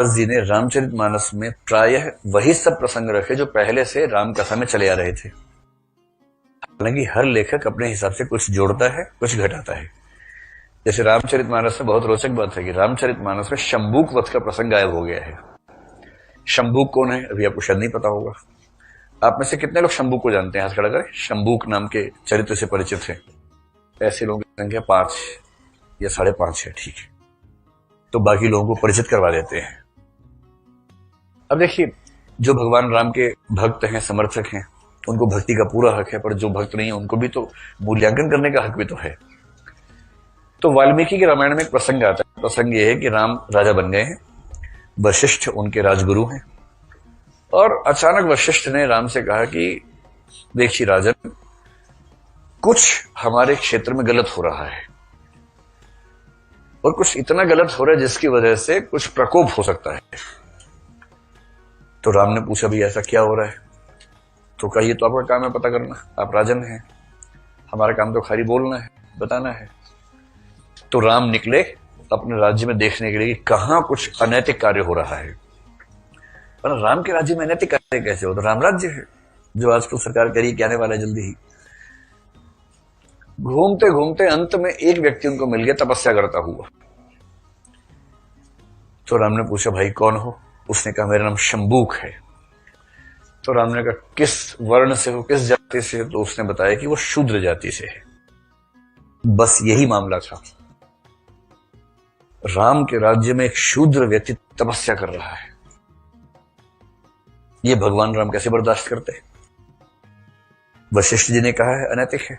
तुलसीदास जी ने रामचरितमानस में प्रायः वही सब प्रसंग रखे जो पहले से राम कथा में चले आ रहे थे। हालांकि हर लेखक अपने हिसाब से कुछ जोड़ता है, कुछ घटाता है। जैसे रामचरितमानस में बहुत रोचक बात है कि रामचरितमानस में शंबूक वध का प्रसंग गायब हो गया है। शंबूक कौन है अभी आपको शायद नहीं पता होगा। आप में से कितने लोग शंबूक को जानते हैं? हाथ खड़ा करें। शंबूक नाम के चरित्र से परिचित हैं? ऐसे लोगों की संख्या 5 या 5.5 है। ठीक है, तो बाकी लोगों को परिचित करवा देते हैं। अब देखिए, जो भगवान राम के भक्त हैं, समर्थक हैं, उनको भक्ति का पूरा हक है, पर जो भक्त नहीं है उनको भी तो मूल्यांकन करने का हक भी तो है। तो वाल्मीकि के रामायण में एक प्रसंग आता है। प्रसंग ये है कि राम राजा बन गए हैं, वशिष्ठ उनके राजगुरु हैं, और अचानक वशिष्ठ ने राम से कहा कि देखिए राजन, कुछ हमारे क्षेत्र में गलत हो रहा है, और कुछ इतना गलत हो रहा है जिसकी वजह से कुछ प्रकोप हो सकता है। तो राम ने पूछा, भी ऐसा क्या हो रहा है? तो कहिए, तो आपका काम है पता करना, आप राजन हैं, हमारा काम तो खाली बोलना है, बताना है। तो राम निकले अपने राज्य में देखने के लिए कि कहां कुछ अनैतिक कार्य हो रहा है। पर राम के राज्य में अनैतिक कार्य कैसे हो? तो राम राज्य है जो आजकल सरकार करी के आने वाला है जल्दी ही। घूमते घूमते अंत में एक व्यक्ति उनको मिल गया तपस्या करता हुआ। तो राम ने पूछा, भाई कौन हो? उसने कहा, मेरा नाम शंबूक है। तो राम ने कहा, किस वर्ण से हो, किस जाति से हो? तो उसने बताया कि वो शूद्र जाति से है। बस यही मामला था। राम के राज्य में एक शूद्र व्यक्ति तपस्या कर रहा है, ये भगवान राम कैसे बर्दाश्त करते हैं? वशिष्ठ जी ने कहा है अनैतिक है।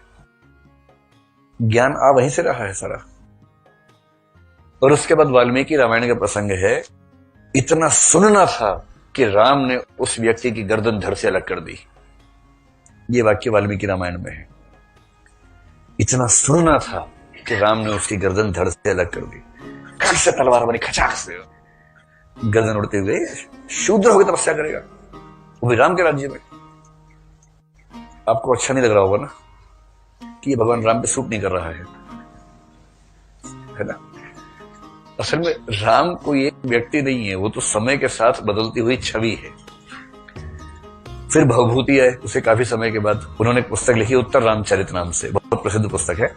ज्ञान आ वहीं से रहा है सारा। और उसके बाद वाल्मीकि रामायण का प्रसंग है, इतना सुनना था कि राम ने उस व्यक्ति की गर्दन धड़ से अलग कर दी। ये वाक्य वाल्मीकि रामायण में है। इतना सुनना था कि राम ने उसकी गर्दन धड़ से अलग कर दी। खट से तलवार बनी, खचाक से गर्दन उड़ते हुए शूद्र होकर तपस्या करेगा, वो भी राम के राज्य में। आपको अच्छा नहीं लग रहा होगा ना कि ये भगवान राम पे सूट नहीं कर रहा है ना? असल में राम कोई एक व्यक्ति नहीं है, वो तो समय के साथ बदलती हुई छवि है। फिर भवभूति आए, उसे काफी समय के बाद उन्होंने एक पुस्तक लिखी, उत्तर रामचरित नाम से, बहुत प्रसिद्ध पुस्तक है।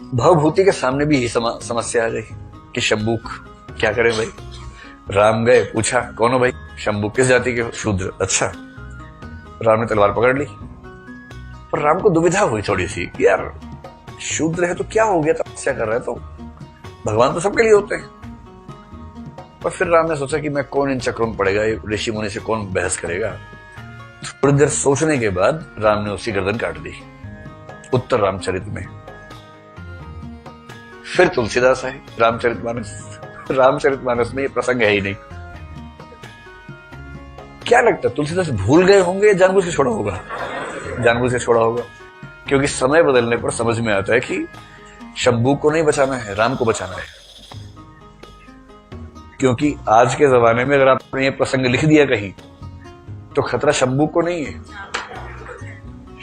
भवभूति के सामने भी यही समस्या आ गई कि शंबूक क्या करे भाई। राम गए, पूछा कौन हो भाई? शंबूक किस जाति के हो? शूद्र। अच्छा। राम ने तलवार पकड़ ली, पर राम को दुविधा हुई थोड़ी सी, यार शूद्र है तो क्या हो गया, तपस्या कर रहा है तो भगवान तो सबके लिए होते हैं। पर फिर राम ने सोचा कि मैं कौन इन चक्रों में पड़ेगा, ऋषि मुनि से कौन बहस करेगा। थोड़ी देर सोचने के बाद राम ने उसकी गर्दन काट दी, उत्तर रामचरित में। फिर तुलसीदास आए, रामचरितमानस में ये प्रसंग है ही नहीं। क्या लगता है तुलसीदास भूल गए होंगे या जानबूझ के छोड़ा होगा? जानबूझ के छोड़ा होगा, क्योंकि समय बदलने पर समझ में आता है कि शंबूक को नहीं बचाना है, राम को बचाना है। क्योंकि आज के जमाने में अगर आपने ये प्रसंग लिख दिया कहीं, तो खतरा शंबूक को नहीं है।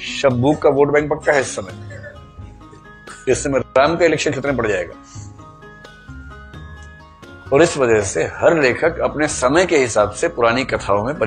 शंबूक का वोट बैंक पक्का है इस समय। इस समय राम का इलेक्शन खतरे में पड़ जाएगा। और इस वजह से हर लेखक अपने समय के हिसाब से पुरानी कथाओं में